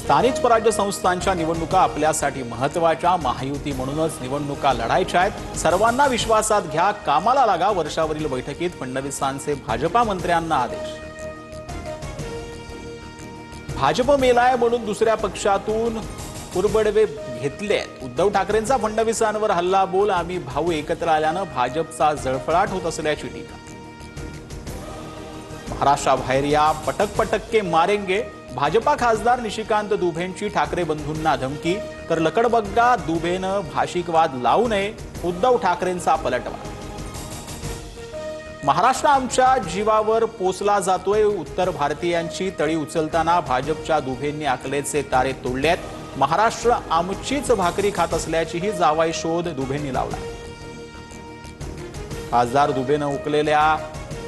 स्थानिक स्वराज्य संस्थांच्या निवडणुका आपल्यासाठी महत्त्वाच्या, महायुती म्हणूनच निवडणुका लढायच्या आहेत। सर्वांना विश्वासात घ्या, कामाला लागा। वर्षावरील बैठकीत फडणवीसांचे भाजपा मंत्र्यांना आदेश। भाजप मेलाय म्हणून दुसऱ्या पक्षातून कुरबडवे घेतले। उद्धव ठाकरेंचा फडणवीसांवर हल्ला बोल, आम्ही भाऊ एकत्र आल्यानं भाजपचा जळफळाट होत असल्याची टीका। महाराष्ट्राबाहेर या, पटक पटक के मारेंगे। भाजपा खासदार निशिकांत दुबेंची ठाकरे बंधूंना धमकी, तर लकडबग्गा दुबेनं भाषिकवाद लावू नये, उद्धव ठाकरेंचा पलटवार। महाराष्ट्र आमच्या जीवावर पोसला जातोय। उत्तर भारतीयांची तळी उचलताना भाजपच्या दुबेंनी अकलेचे तारे तोडलेत। महाराष्ट्र आमचीच भाकरी खात असल्याचीही जावाई शोध दुबेंनी लावला। खासदार दुबेनं उकलेल्या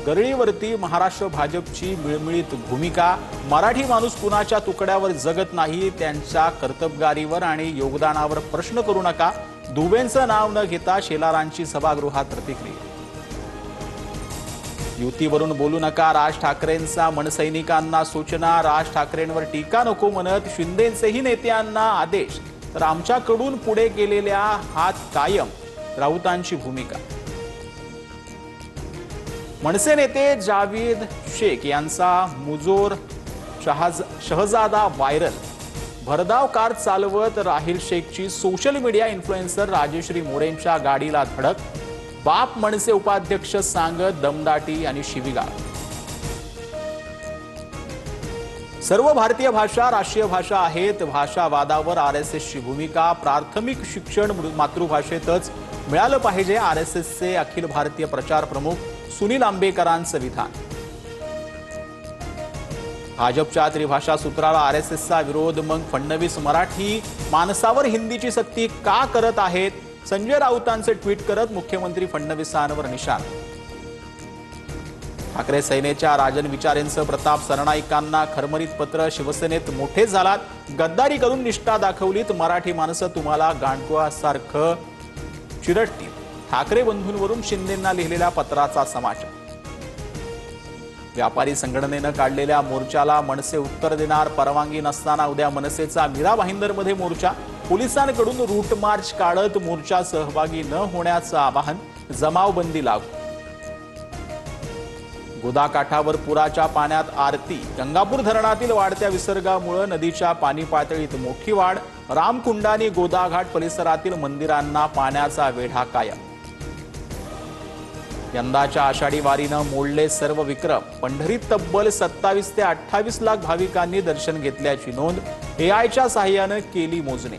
गरळीवरती महाराष्ट्र भाजपची मिळमिळीत भूमिका। मराठी माणूस कुणाच्या तुकड्यावर जगत नाही, त्यांच्या कर्तबगारीवर आणि योगदानावर प्रश्न करू नका। दुबेंचं नाव न घेता शेलारांची सभागृहात प्रतिक्रिया। युतीवरून बोलू नका, राज ठाकरेंचा मनसैनिकांना सूचना। राज ठाकरेंवर टीका नको म्हणत शिंदेंचेही नेत्यांना आदेश, तर आमच्याकडून पुढे गेलेल्या हात कायम, राऊतांची भूमिका। मनसे नेते जावेद शेख यांचा मुजोर शहजादा व्हायरल। भरधाव कार चालवत राहिल शेखची सोशल मीडिया इन्फ्लुएन्सर राजेश्री मोरेंच्या गाडीला धडक। बाप मनसे उपाध्यक्ष सांगत दमदाटी आणि शिवीगाळ। सर्व भारतीय भाषा राष्ट्रीय भाषा आहेत। भाषावादावर आरएसएसची भूमिका। प्राथमिक शिक्षण मातृभाषेतच मिळालं पाहिजे, आरएसएसचे अखिल भारतीय प्रचार प्रमुख सुनील आंबेकरांचं विधान। भाजपच्या त्रिभाषा सूत्राला आरएसएसचा विरोध, मग फडणवीस मराठी माणसावर हिंदीची सक्ती का करत आहेत? संजय राऊतांचे ट्विट करत मुख्यमंत्री फडणवीसांवर निशाण। ठाकरे सेनेच्या राजन विचारेंचं प्रताप सरनाईकांना खरमरीत पत्र। शिवसेनेत मोठे झालात, गद्दारी करून निष्ठा दाखवलीत, मराठी माणसं तुम्हाला गांडुळासारखं चिरडतील। ठाकरे बंधूंवरून शिंदेंना लिहिलेल्या पत्राचा समाचार। व्यापारी संघटनेनं काढलेल्या मोर्चाला मनसे उत्तर देणार। परवानगी नसताना उद्या मनसेचा मीरा भाईंदरमध्ये मोर्चा। पोलिसांकडून रूट मार्च काढत मोर्चा सहभागी न होण्याचं आवाहन। जमावबंदी लागू। गोदाकाठावर पुराच्या पाण्यात आरती। गंगापूर धरणातील वाढत्या विसर्गामुळे नदीच्या पाणी पातळीत मोठी वाढ। रामकुंडानी गोदाघाट परिसरातील मंदिरांना पाण्याचा वेढा कायम। यंदाच्या आषाढी वारीनं मोडले सर्व विक्रम। पंढरीत तब्बल 27 ते 28 लाख भाविकांनी दर्शन घेतल्याची नोंद। एआयच्या साहाय्यानं केली मोजणी।